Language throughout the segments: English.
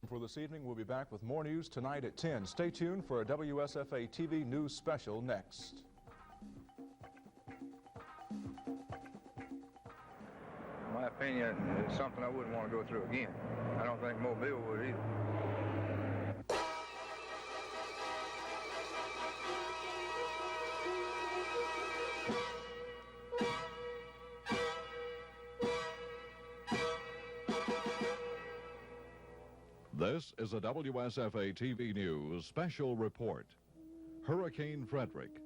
For this evening, we'll be back with more news tonight at 10. Stay tuned for a WSFA TV news special next. In my opinion, it's something I wouldn't want to go through again. I don't think Mobile would either. This is a WSFA TV News special report. Hurricane Frederick,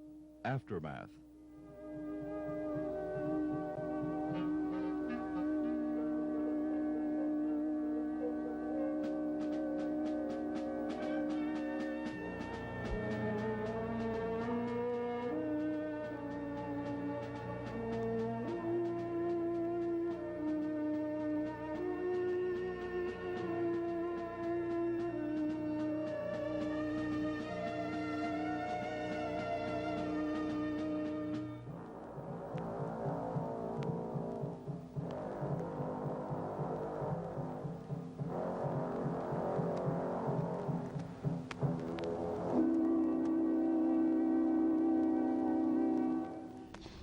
aftermath.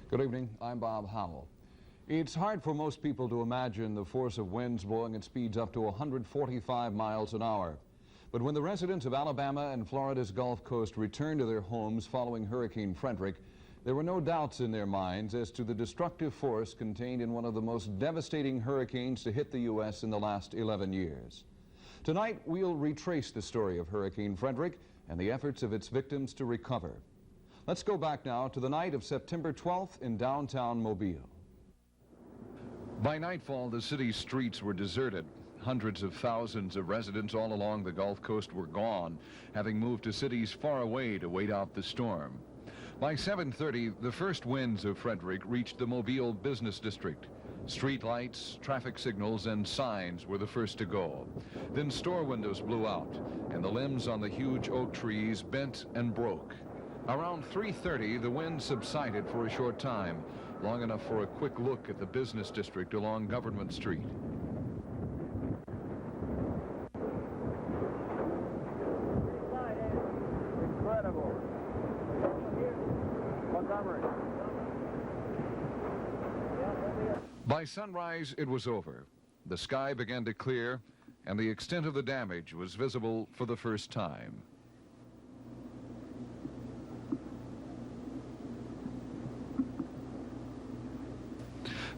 Good evening, I'm Bob Howell. It's hard for most people to imagine the force of winds blowing at speeds up to 145 miles an hour. But when the residents of Alabama and Florida's Gulf Coast returned to their homes following Hurricane Frederick, there were no doubts in their minds as to the destructive force contained in one of the most devastating hurricanes to hit the U.S. in the last 11 years. Tonight, we'll retrace the story of Hurricane Frederick and the efforts of its victims to recover. Let's go back now to the night of September 12th in downtown Mobile. By nightfall, the city's streets were deserted. Hundreds of thousands of residents all along the Gulf Coast were gone, having moved to cities far away to wait out the storm. By 7:30, the first winds of Frederick reached the Mobile business district. Street lights, traffic signals, and signs were the first to go. Then store windows blew out, and the limbs on the huge oak trees bent and broke. Around 3:30, the wind subsided for a short time, long enough for a quick look at the business district along Government Street. Incredible. Montgomery. By sunrise, it was over. The sky began to clear, and the extent of the damage was visible for the first time.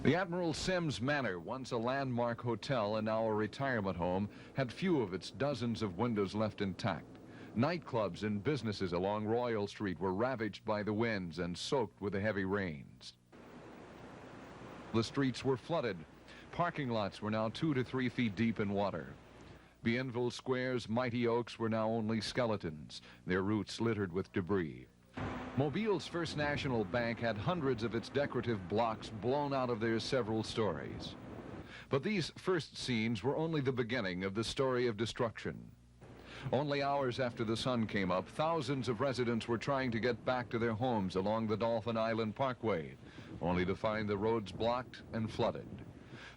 The Admiral Sims Manor, once a landmark hotel and now a retirement home, had few of its dozens of windows left intact. Nightclubs and businesses along Royal Street were ravaged by the winds and soaked with the heavy rains. The streets were flooded. Parking lots were now 2 to 3 feet deep in water. Bienville Square's mighty oaks were now only skeletons, their roots littered with debris. Mobile's First National Bank had hundreds of its decorative blocks blown out of their several stories. But these first scenes were only the beginning of the story of destruction. Only hours after the sun came up, thousands of residents were trying to get back to their homes along the Dolphin Island Parkway, only to find the roads blocked and flooded.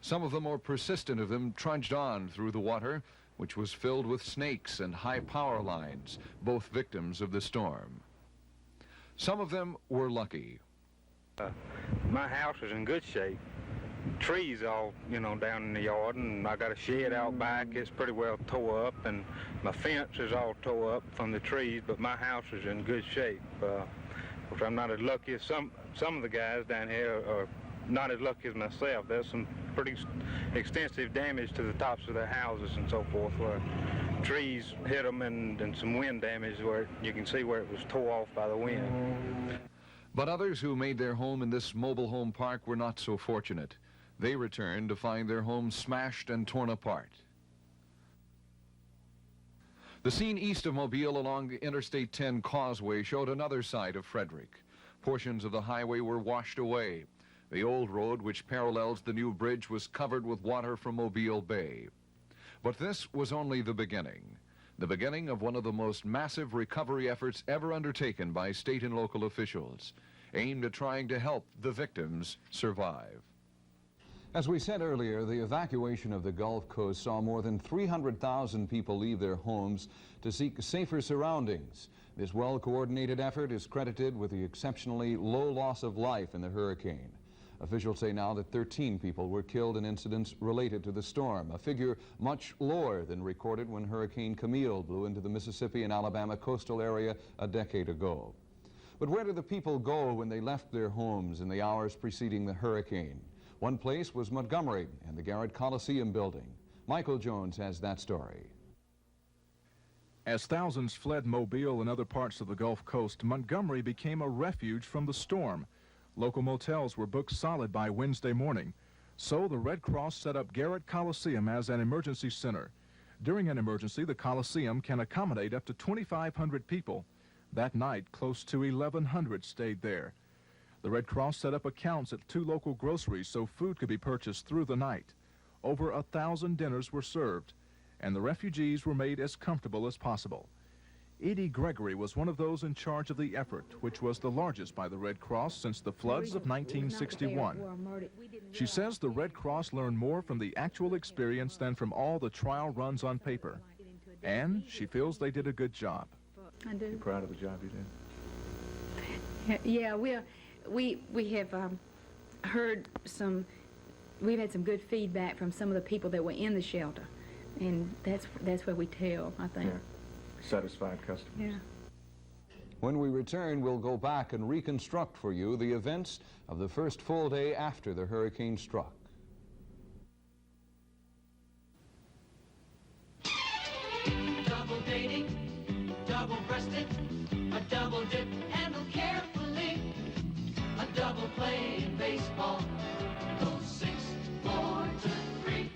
Some of the more persistent of them trudged on through the water, which was filled with snakes and high power lines, both victims of the storm. Some of them were lucky. My house is in good shape. Trees all, down in the yard, and I got a shed out back. It's pretty well tore up, and my fence is all tore up from the trees, but my house is in good shape. Which I'm not as lucky as some of the guys down here are not as lucky as myself. There's some pretty extensive damage to the tops of their houses and so forth, where trees hit them and some wind damage where you can see where it was tore off by the wind. But others who made their home in this mobile home park were not so fortunate. They returned to find their homes smashed and torn apart. The scene east of Mobile along the Interstate 10 causeway showed another side of Frederick. Portions of the highway were washed away. The old road, which parallels the new bridge, was covered with water from Mobile Bay. But this was only the beginning of one of the most massive recovery efforts ever undertaken by state and local officials, aimed at trying to help the victims survive. As we said earlier, the evacuation of the Gulf Coast saw more than 300,000 people leave their homes to seek safer surroundings. This well-coordinated effort is credited with the exceptionally low loss of life in the hurricane. Officials say now that 13 people were killed in incidents related to the storm, a figure much lower than recorded when Hurricane Camille blew into the Mississippi and Alabama coastal area a decade ago. But where did the people go when they left their homes in the hours preceding the hurricane? One place was Montgomery and the Garrett Coliseum building. Michael Jones has that story. As thousands fled Mobile and other parts of the Gulf Coast, Montgomery became a refuge from the storm. Local motels were booked solid by Wednesday morning. So the Red Cross set up Garrett Coliseum as an emergency center. During an emergency, the Coliseum can accommodate up to 2,500 people. That night, close to 1,100 stayed there. The Red Cross set up accounts at 2 local groceries so food could be purchased through the night. Over 1,000 dinners were served, and the refugees were made as comfortable as possible. Edie Gregory was one of those in charge of the effort, which was the largest by the Red Cross since the floods of 1961. She says the Red Cross learned more from the actual experience than from all the trial runs on paper. And she feels they did a good job. I do. You proud of the job you did? Yeah, we have heard we've had some good feedback from some of the people that were in the shelter, and that's where we tell, I think. Yeah. Satisfied customers. Yeah. When we return, we'll go back and reconstruct for you the events of the first full day after the hurricane struck. Double dating, double-breasted, a double dip handled carefully, a double play in baseball goes 6, 4 to 3.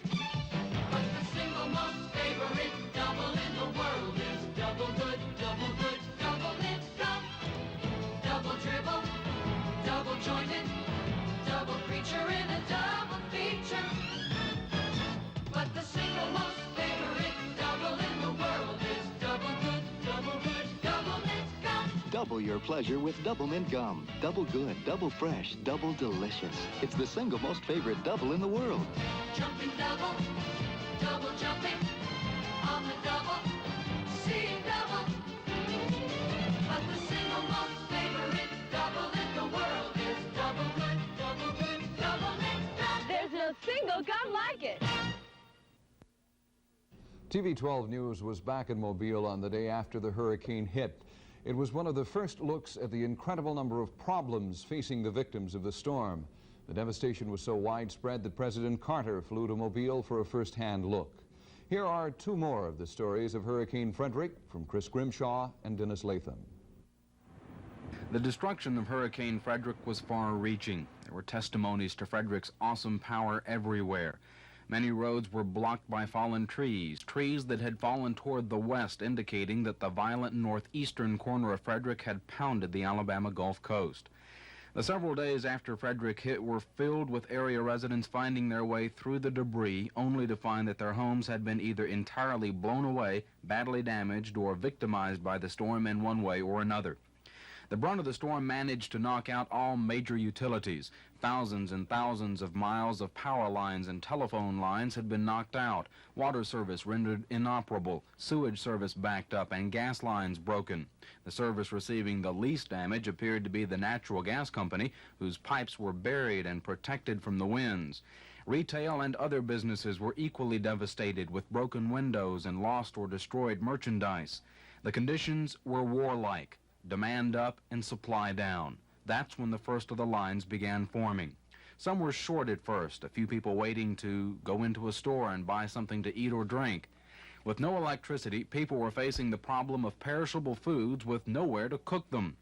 But the single most favorite double in the world is double good, double income, double dribble, double jointed, double creature in a double feature. But the single most favorite double in the world is double good, double mint gum. Double your pleasure with Double Mint Gum. Double good, double fresh, double delicious. It's the single most favorite double in the world. Jumping double, double jumping, on the double, seeing double. But the single most favorite double in the world is double good, double mint gum. There's no single gum like it. TV 12 News was back in Mobile on the day after the hurricane hit. It was one of the first looks at the incredible number of problems facing the victims of the storm. The devastation was so widespread that President Carter flew to Mobile for a first-hand look. Here are 2 more of the stories of Hurricane Frederick from Chris Grimshaw and Dennis Latham. The destruction of Hurricane Frederick was far-reaching. There were testimonies to Frederick's awesome power everywhere. Many roads were blocked by fallen trees that had fallen toward the west, indicating that the violent northeastern corner of Frederick had pounded the Alabama Gulf Coast. The several days after Frederick hit were filled with area residents finding their way through the debris, only to find that their homes had been either entirely blown away, badly damaged, or victimized by the storm in one way or another. The brunt of the storm managed to knock out all major utilities. Thousands and thousands of miles of power lines and telephone lines had been knocked out, water service rendered inoperable, sewage service backed up, and gas lines broken. The service receiving the least damage appeared to be the natural gas company, whose pipes were buried and protected from the winds. Retail and other businesses were equally devastated, with broken windows and lost or destroyed merchandise. The conditions were warlike. Demand up and supply down. That's when the first of the lines began forming. Some were short at first, a few people waiting to go into a store and buy something to eat or drink. With no electricity, people were facing the problem of perishable foods with nowhere to cook them.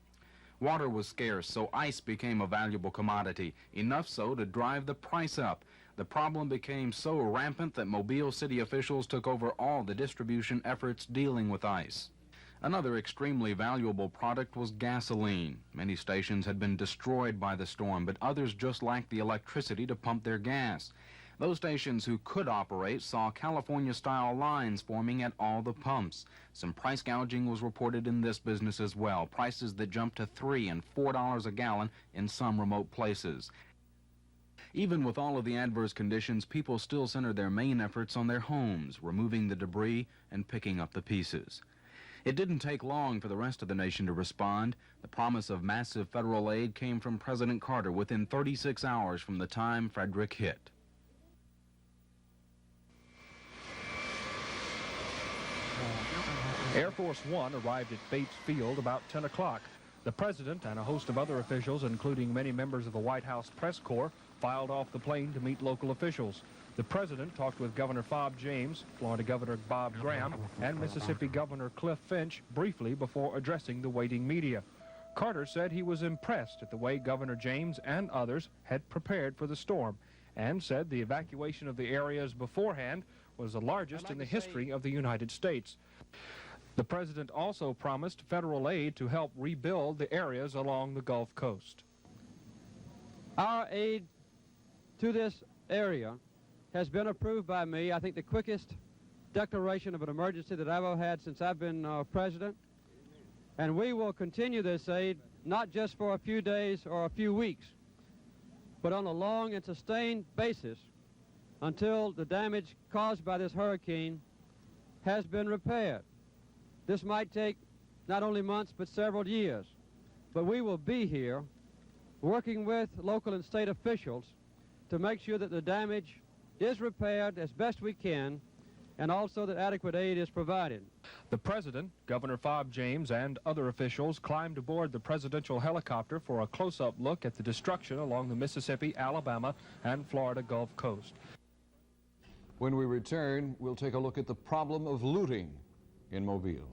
Water was scarce, so ice became a valuable commodity, enough so to drive the price up. The problem became so rampant that Mobile city officials took over all the distribution efforts dealing with ice. Another extremely valuable product was gasoline. Many stations had been destroyed by the storm, but others just lacked the electricity to pump their gas. Those stations who could operate saw California-style lines forming at all the pumps. Some price gouging was reported in this business as well, prices that jumped to $3 and $4 a gallon in some remote places. Even with all of the adverse conditions, people still centered their main efforts on their homes, removing the debris and picking up the pieces. It didn't take long for the rest of the nation to respond. The promise of massive federal aid came from President Carter within 36 hours from the time Frederick hit. Air Force One arrived at Bates Field about 10 o'clock. The president and a host of other officials, including many members of the White House press corps, filed off the plane to meet local officials. The president talked with Governor Bob James, Florida Governor Bob Graham, and Mississippi Governor Cliff Finch briefly before addressing the waiting media. Carter said he was impressed at the way Governor James and others had prepared for the storm, and said the evacuation of the areas beforehand was the largest in the history of the United States. The president also promised federal aid to help rebuild the areas along the Gulf Coast. Our aid to this area has been approved by me. I think the quickest declaration of an emergency that I've ever had since I've been president. And we will continue this aid not just for a few days or a few weeks, but on a long and sustained basis until the damage caused by this hurricane has been repaired. This might take not only months but several years, but we will be here working with local and state officials to make sure that the damage is repaired as best we can, and also that adequate aid is provided. The president, Governor Bob James, and other officials climbed aboard the presidential helicopter for a close-up look at the destruction along the Mississippi, Alabama, and Florida Gulf Coast. When we return, we'll take a look at the problem of looting in Mobile.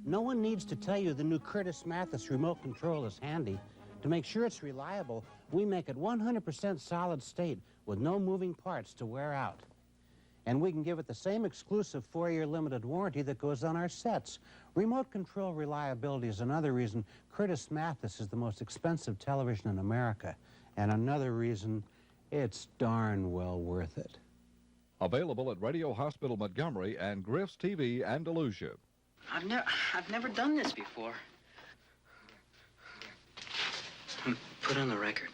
No one needs to tell you the new Curtis Mathis remote control is handy. To make sure it's reliable, we make it 100% solid state with no moving parts to wear out. And we can give it the same exclusive 4-year limited warranty that goes on our sets. Remote control reliability is another reason Curtis Mathis is the most expensive television in America. And another reason it's darn well worth it. Available at Radio Hospital Montgomery and Griff's TV Andalusia. I've never done this before. Put on the record.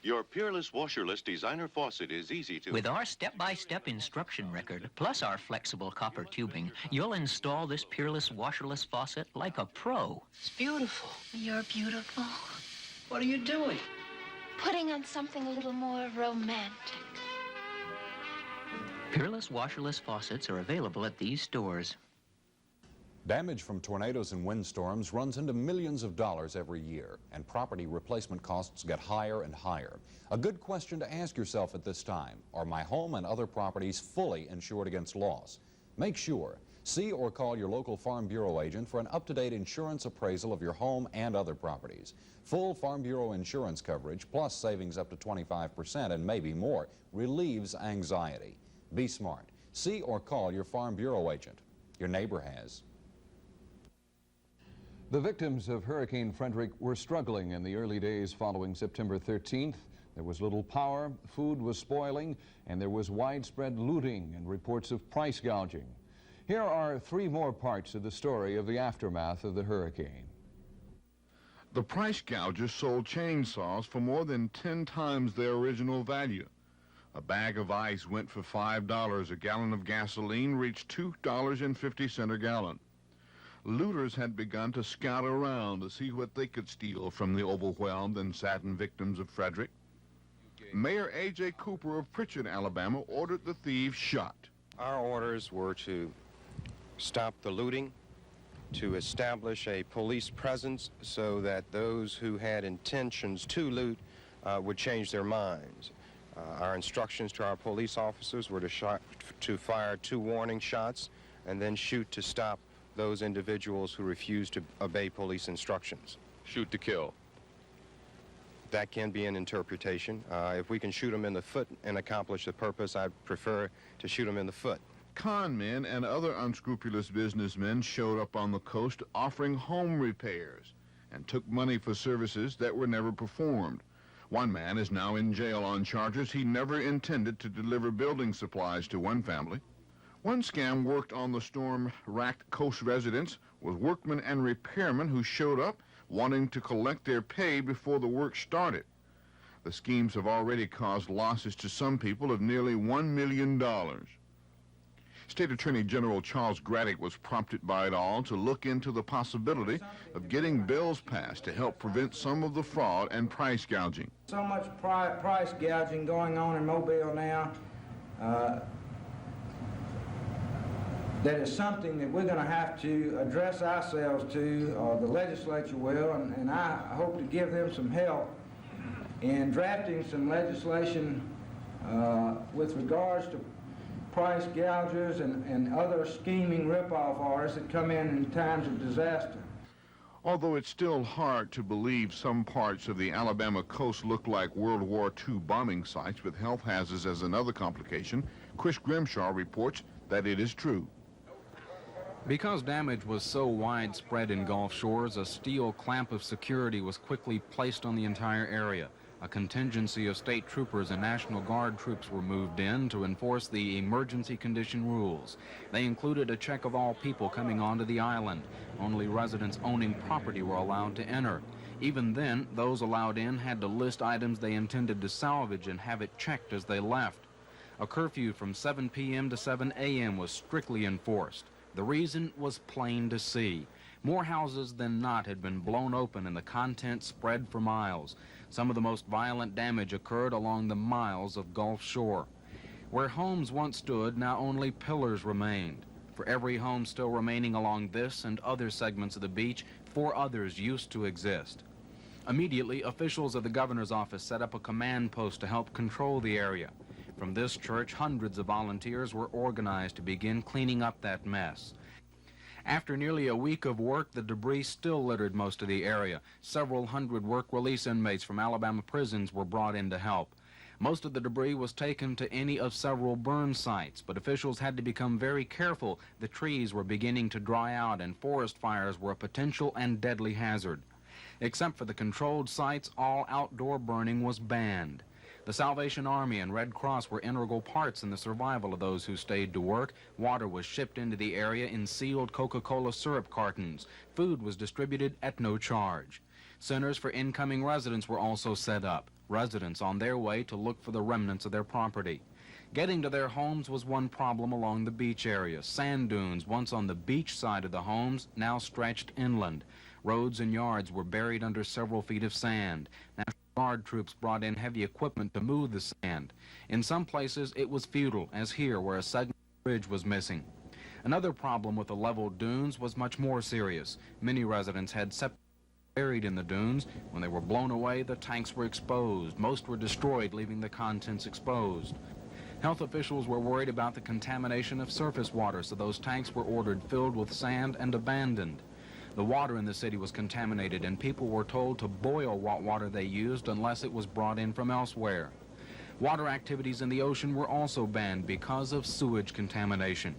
Your Peerless Washerless Designer Faucet is easy to... With our step-by-step instruction record, plus our flexible copper tubing, you'll install this Peerless Washerless Faucet like a pro. It's beautiful. You're beautiful. What are you doing? Putting on something a little more romantic. Peerless Washerless Faucets are available at these stores. Damage from tornadoes and windstorms runs into millions of dollars every year, and property replacement costs get higher and higher. A good question to ask yourself at this time: are my home and other properties fully insured against loss? Make sure. See or call your local Farm Bureau agent for an up-to-date insurance appraisal of your home and other properties. Full Farm Bureau insurance coverage, plus savings up to 25% and maybe more, relieves anxiety. Be smart. See or call your Farm Bureau agent. Your neighbor has. The victims of Hurricane Frederick were struggling in the early days following September 13th. There was little power, food was spoiling, and there was widespread looting and reports of price gouging. Here are 3 more parts of the story of the aftermath of the hurricane. The price gougers sold chainsaws for more than 10 times their original value. A bag of ice went for $5. A gallon of gasoline reached $2.50 a gallon. Looters had begun to scout around to see what they could steal from the overwhelmed and saddened victims of Frederick. Mayor A.J. Cooper of Pritchard, Alabama, ordered the thieves shot. Our orders were to stop the looting, to establish a police presence so that those who had intentions to loot would change their minds. Our instructions to our police officers were to fire 2 warning shots and then shoot to stop those individuals who refuse to obey police instructions. Shoot to kill. That can be an interpretation. If we can shoot them in the foot and accomplish the purpose, I'd prefer to shoot them in the foot. Con men and other unscrupulous businessmen showed up on the coast offering home repairs and took money for services that were never performed. One man is now in jail on charges he never intended to deliver building supplies to one family. One scam worked on the storm-racked coast residents with workmen and repairmen who showed up wanting to collect their pay before the work started. The schemes have already caused losses to some people of nearly $1 million. State Attorney General Charles Graddick was prompted by it all to look into the possibility of getting bills passed to help prevent some of the fraud and price gouging. So much price gouging going on in Mobile now that is something that we're going to have to address ourselves to, or the legislature will, and I hope to give them some help in drafting some legislation with regards to price gougers and other scheming rip-off artists that come in times of disaster. Although it's still hard to believe some parts of the Alabama coast look like World War II bombing sites with health hazards as another complication, Chris Grimshaw reports that it is true. Because damage was so widespread in Gulf Shores, a steel clamp of security was quickly placed on the entire area. A contingency of state troopers and National Guard troops were moved in to enforce the emergency condition rules. They included a check of all people coming onto the island. Only residents owning property were allowed to enter. Even then, those allowed in had to list items they intended to salvage and have it checked as they left. A curfew from 7 p.m. to 7 a.m. was strictly enforced. The reason was plain to see. More houses than not had been blown open and the contents spread for miles. Some of the most violent damage occurred along the miles of Gulf Shore. Where homes once stood, now only pillars remained. For every home still remaining along this and other segments of the beach, 4 others used to exist. Immediately, officials of the governor's office set up a command post to help control the area. From this church, hundreds of volunteers were organized to begin cleaning up that mess. After nearly a week of work, the debris still littered most of the area. Several hundred work release inmates from Alabama prisons were brought in to help. Most of the debris was taken to any of several burn sites, but officials had to become very careful. The trees were beginning to dry out and forest fires were a potential and deadly hazard. Except for the controlled sites, all outdoor burning was banned. The Salvation Army and Red Cross were integral parts in the survival of those who stayed to work. Water was shipped into the area in sealed Coca-Cola syrup cartons. Food was distributed at no charge. Centers for incoming residents were also set up. Residents on their way to look for the remnants of their property. Getting to their homes was one problem along the beach area. Sand dunes, once on the beach side of the homes, now stretched inland. Roads and yards were buried under several feet of sand. National Guard troops brought in heavy equipment to move the sand. In some places, it was futile, as here, where a segment of the bridge was missing. Another problem with the leveled dunes was much more serious. Many residents had septic buried in the dunes. When they were blown away, the tanks were exposed. Most were destroyed, leaving the contents exposed. Health officials were worried about the contamination of surface water, so those tanks were ordered filled with sand and abandoned. The water in the city was contaminated, and people were told to boil what water they used unless it was brought in from elsewhere. Water activities in the ocean were also banned because of sewage contamination.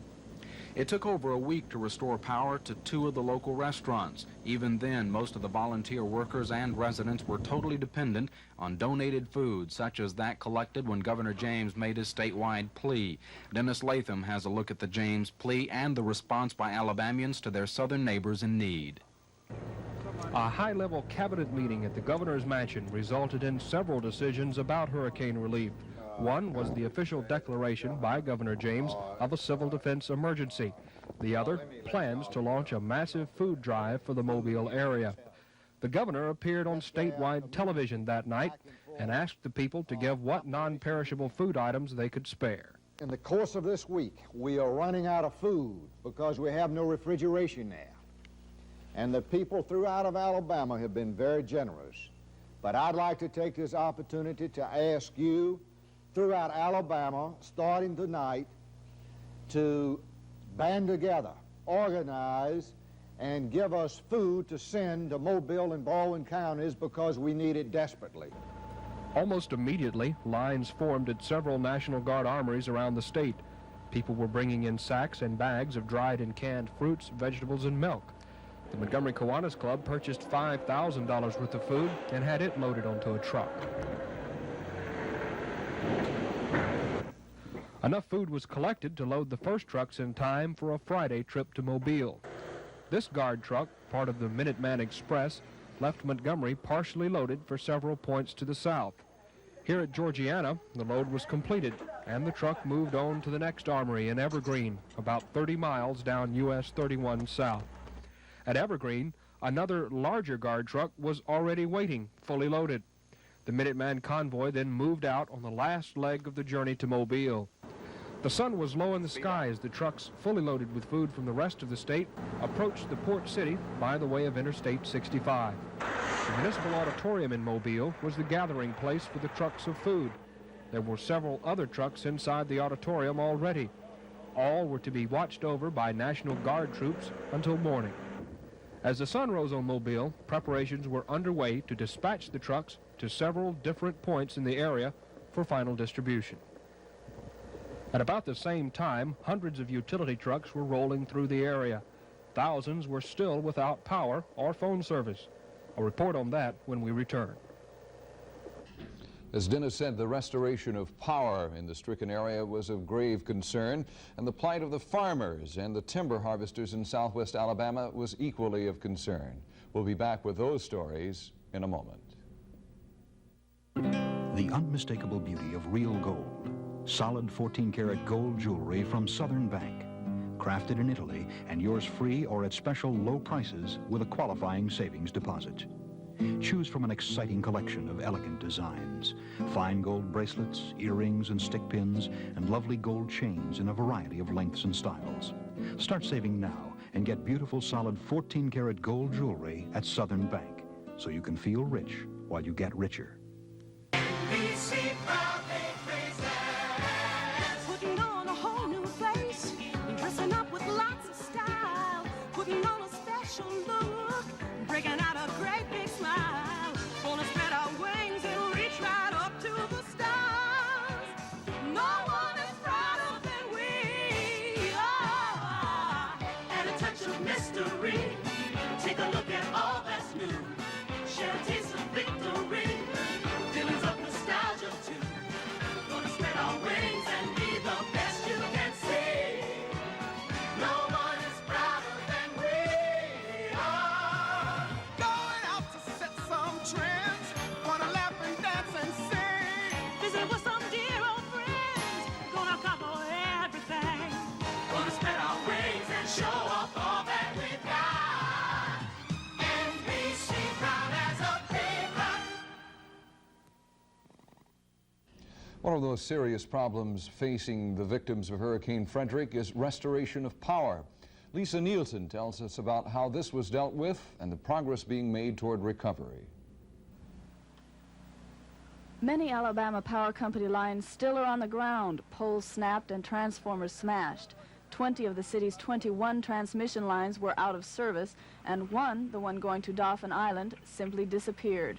It took over a week to restore power to 2 of the local restaurants. Even then, most of the volunteer workers and residents were totally dependent on donated food, such as that collected when Governor James made his statewide plea. Dennis Latham has a look at the James plea and the response by Alabamians to their southern neighbors in need. A high-level cabinet meeting at the governor's mansion resulted in several decisions about hurricane relief. One was the official declaration by Governor James of a civil defense emergency. The other, plans to launch a massive food drive for the Mobile area. The governor appeared on statewide television that night and asked the people to give what non-perishable food items they could spare. In the course of this week, we are running out of food because we have no refrigeration now. And the people throughout of Alabama have been very generous. But I'd like to take this opportunity to ask you throughout Alabama, starting tonight, to band together, organize, and give us food to send to Mobile and Baldwin counties because we need it desperately. Almost immediately, lines formed at several National Guard armories around the state. People were bringing in sacks and bags of dried and canned fruits, vegetables, and milk. The Montgomery Kiwanis Club purchased $5,000 worth of food and had it loaded onto a truck. Enough food was collected to load the first trucks in time for a Friday trip to Mobile. This guard truck, part of the Minuteman Express, left Montgomery partially loaded for several points to the south. Here at Georgiana, the load was completed, and the truck moved on to the next armory in Evergreen, about 30 miles down US 31 south. At Evergreen, another larger guard truck was already waiting, fully loaded. The Minuteman convoy then moved out on the last leg of the journey to Mobile. The sun was low in the sky as the trucks, fully loaded with food from the rest of the state, approached the port city by the way of Interstate 65. The Municipal Auditorium in Mobile was the gathering place for the trucks of food. There were several other trucks inside the auditorium already. All were to be watched over by National Guard troops until morning. As the sun rose on Mobile, preparations were underway to dispatch the trucks to several different points in the area for final distribution. At about the same time, hundreds of utility trucks were rolling through the area. Thousands were still without power or phone service. A report on that when we return. As Dennis said, the restoration of power in the stricken area was of grave concern, and the plight of the farmers and the timber harvesters in southwest Alabama was equally of concern. We'll be back with those stories in a moment. The unmistakable beauty of real gold. Solid 14-karat gold jewelry from Southern Bank. Crafted in Italy and yours free or at special low prices with a qualifying savings deposit. Choose from an exciting collection of elegant designs. Fine gold bracelets, earrings and stick pins, and lovely gold chains in a variety of lengths and styles. Start saving now and get beautiful solid 14-karat gold jewelry at Southern Bank, so you can feel rich while you get richer. Putting on a whole new face, dressing up with lots of style, putting on a special look, breaking out a great big smile. Gonna spread our wings and reach right up to the stars. No one is prouder than we are. And a touch of mystery. Take a look at all that's new. Share a taste of victory. Feelings of nostalgia too. Gonna spread our wings and be the best you can see. No one is prouder than we are. Going out to set some trends. Wanna laugh and dance and sing. Visit with some dear old friends. Gonna cover everything. Gonna spread our wings and show off all that we've got. NBC proud as a big rock. One of those serious problems facing the victims of Hurricane Frederick is restoration of power. Lisa Nielsen tells us about how this was dealt with and the progress being made toward recovery. Many Alabama power company lines still are on the ground, poles snapped and transformers smashed. 20 of the city's 21 transmission lines were out of service, and one, the one going to Dauphin Island, simply disappeared.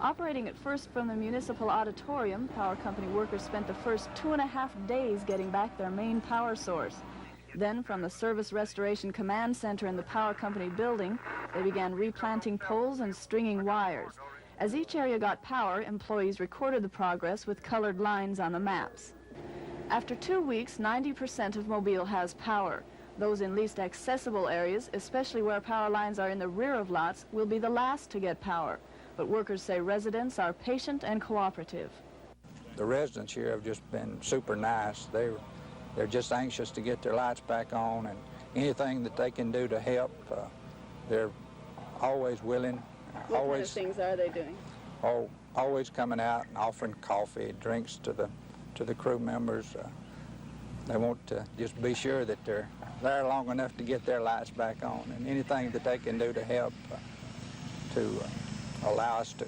Operating at first from the municipal auditorium, power company workers spent the first 2.5 days getting back their main power source. Then, from the Service Restoration Command Center in the power company building, they began replanting poles and stringing wires. As each area got power, employees recorded the progress with colored lines on the maps. After 2 weeks, 90% of Mobile has power. Those in least accessible areas, especially where power lines are in the rear of lots, will be the last to get power. But workers say residents are patient and cooperative. The residents here have just been super nice. They're just anxious to get their lights back on, and anything that they can do to help, they're always willing. What kind of things are they doing? Always coming out and offering coffee, drinks to the crew members. They want to just be sure that they're there long enough to get their lights back on, and anything that they can do to help to allow us to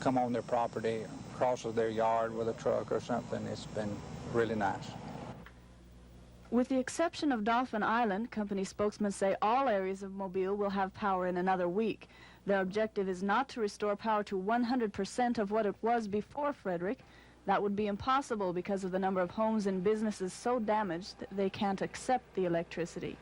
come on their property, cross their yard with a truck or something. It's been really nice. With the exception of Dauphin Island, company spokesmen say all areas of Mobile will have power in another week. Their objective is not to restore power to 100% of what it was before Frederick. That would be impossible because of the number of homes and businesses so damaged that they can't accept the electricity.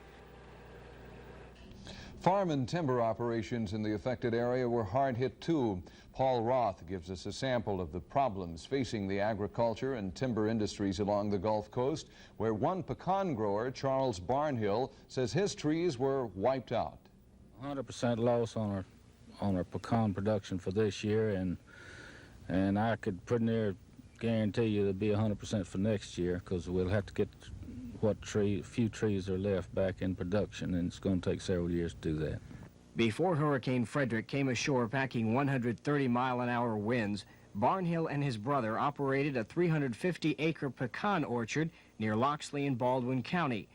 Farm and timber operations in the affected area were hard hit too. Paul Roth gives us a sample of the problems facing the agriculture and timber industries along the Gulf Coast, where one pecan grower, Charles Barnhill, says his trees were wiped out. 100% loss on our pecan production for this year, and and I could pretty near guarantee you it'll be 100% for next year, because we'll have to get what few trees are left back in production, and it's going to take several years to do that. Before Hurricane Frederick came ashore packing 130-mile-an-hour winds, Barnhill and his brother operated a 350-acre pecan orchard near Loxley in Baldwin County.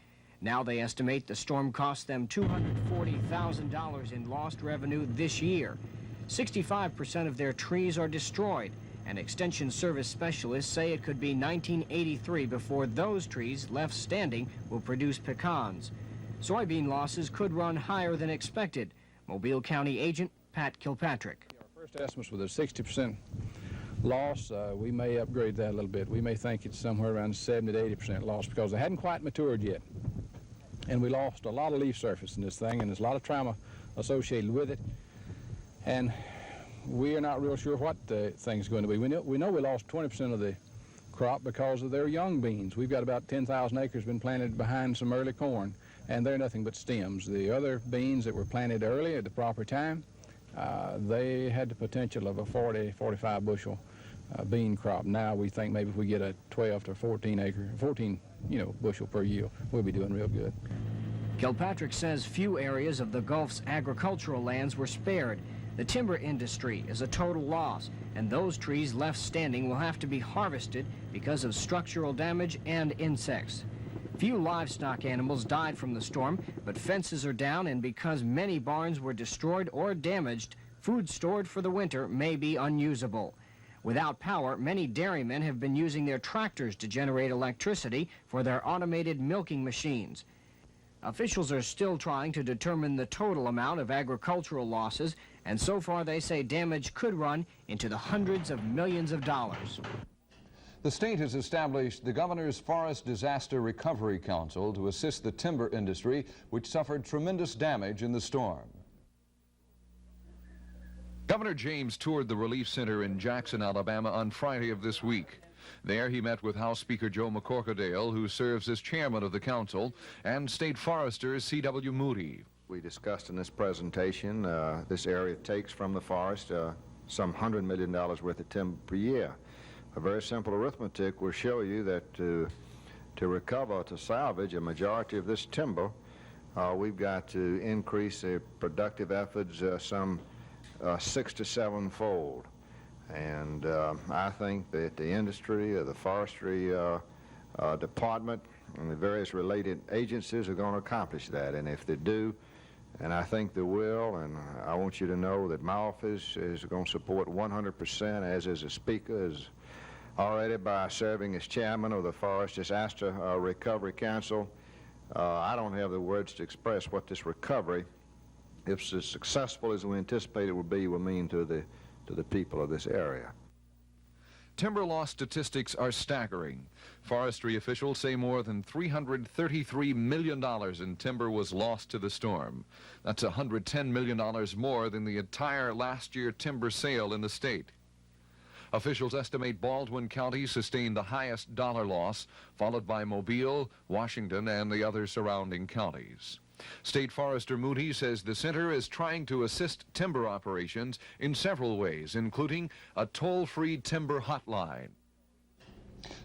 Now they estimate the storm cost them $240,000 in lost revenue this year. 65% of their trees are destroyed, and Extension Service specialists say it could be 1983 before those trees left standing will produce pecans. Soybean losses could run higher than expected. Mobile County agent Pat Kilpatrick. Our first estimates with a 60% loss. We may upgrade that a little bit. We may think it's somewhere around 70 to 80% loss because they hadn't quite matured yet. And we lost a lot of leaf surface in this thing, and there's a lot of trauma associated with it. And we are not real sure what the thing's going to be. We know we lost 20% of the crop because of their young beans. We've got about 10,000 acres been planted behind some early corn, and they're nothing but stems. The other beans that were planted early at the proper time, they had the potential of a 40, 45 bushel bean crop. Now we think maybe if we get a 12 to 14 bushel per yield, we'll be doing real good. Kilpatrick says few areas of the Gulf's agricultural lands were spared. The timber industry is a total loss, and those trees left standing will have to be harvested because of structural damage and insects. Few livestock animals died from the storm, but fences are down, and because many barns were destroyed or damaged, food stored for the winter may be unusable. Without power, many dairymen have been using their tractors to generate electricity for their automated milking machines. Officials are still trying to determine the total amount of agricultural losses, and so far they say damage could run into the hundreds of millions of dollars. The state has established the Governor's Forest Disaster Recovery Council to assist the timber industry, which suffered tremendous damage in the storm. Governor James toured the Relief Center in Jackson, Alabama on Friday of this week. There he met with House Speaker Joe McCorkadale, who serves as chairman of the council, and State Forester C.W. Moody. We discussed in this presentation this area takes from the forest some $100 million worth of timber per year. A very simple arithmetic will show you that to recover, to salvage a majority of this timber, we've got to increase the productive efforts some 6 to 7-fold. And I think that the industry, the forestry department, and the various related agencies are going to accomplish that. And if they do, and I think they will, and I want you to know that my office is going to support 100%, as is the Speaker, is already by serving as chairman of the Forest Disaster Recovery Council. I don't have the words to express what this recovery, if it's as successful as we anticipate it will be, will mean to the people of this area. Timber loss statistics are staggering. Forestry officials say more than $333 million in timber was lost to the storm. That's $110 million more than the entire last year timber sale in the state. Officials estimate Baldwin County sustained the highest dollar loss, followed by Mobile, Washington, and the other surrounding counties. State Forester Moody says the center is trying to assist timber operations in several ways, including a toll-free timber hotline.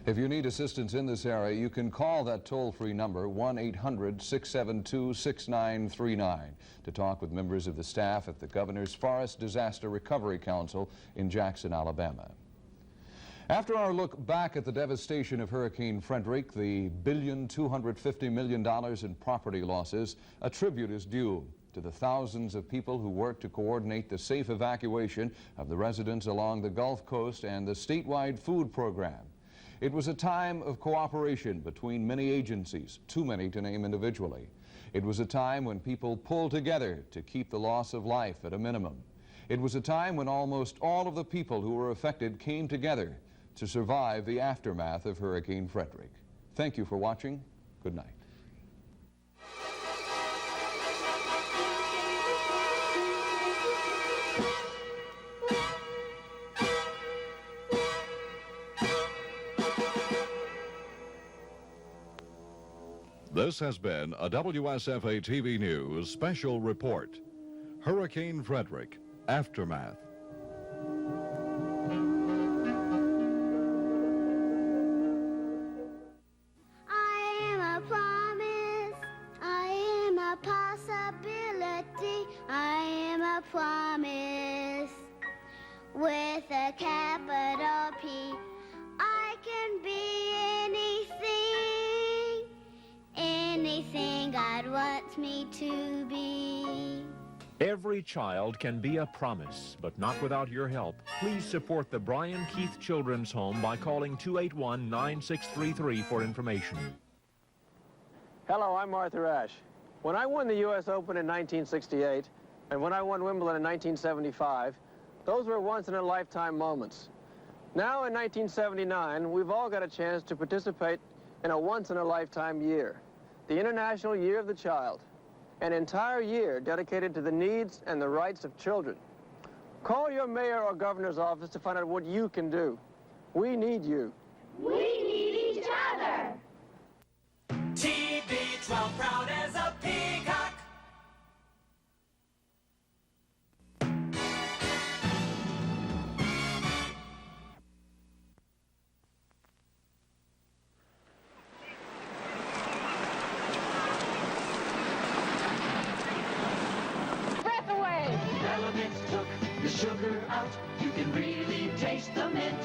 If you need assistance in this area, you can call that toll-free number, 1-800-672-6939, to talk with members of the staff at the Governor's Forest Disaster Recovery Council in Jackson, Alabama. After our look back at the devastation of Hurricane Frederick, the $1.25 billion in property losses, a tribute is due to the thousands of people who worked to coordinate the safe evacuation of the residents along the Gulf Coast and the statewide food program. It was a time of cooperation between many agencies, too many to name individually. It was a time when people pulled together to keep the loss of life at a minimum. It was a time when almost all of the people who were affected came together to survive the aftermath of Hurricane Frederick. Thank you for watching. Good night. This has been a WSFA TV News special report. Hurricane Frederick, Aftermath. with a capital P. I can be anything, anything God wants me to be. Every child can be a promise, but not without your help. Please support the Brian Keith Children's Home by calling 281-9633 for information. Hello, I'm Arthur Ashe. When I won the U.S. Open in 1968, and when I won Wimbledon in 1975, those were once-in-a-lifetime moments. Now in 1979, we've all got a chance to participate in a once-in-a-lifetime year, the International Year of the Child, an entire year dedicated to the needs and the rights of children. Call your mayor or governor's office to find out what you can do. We need you. We need each other. TB12 proud as a peacock. Breath away. Elements took the sugar out. You can really taste the mint.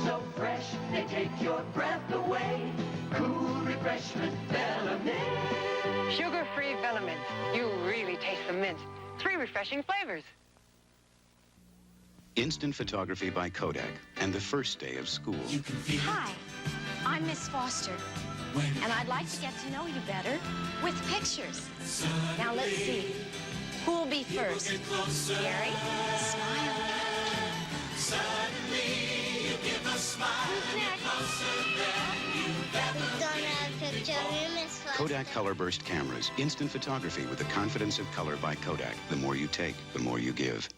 So fresh, they take your breath away. Cool refreshment, Velamint. Sugar-free Velamint. You really taste the mint. 3 refreshing flavors. Instant photography by Kodak and the first day of school. Hi, I'm Miss Foster, and I'd like to get to know you better with pictures. Now let's see. Who'll be first? Gary? Smile. Suddenly you give a smile. Who's next? We're gonna have a picture of you, Miss Foster. Kodak Color Burst cameras. Instant photography with the confidence of color by Kodak. The more you take, the more you give.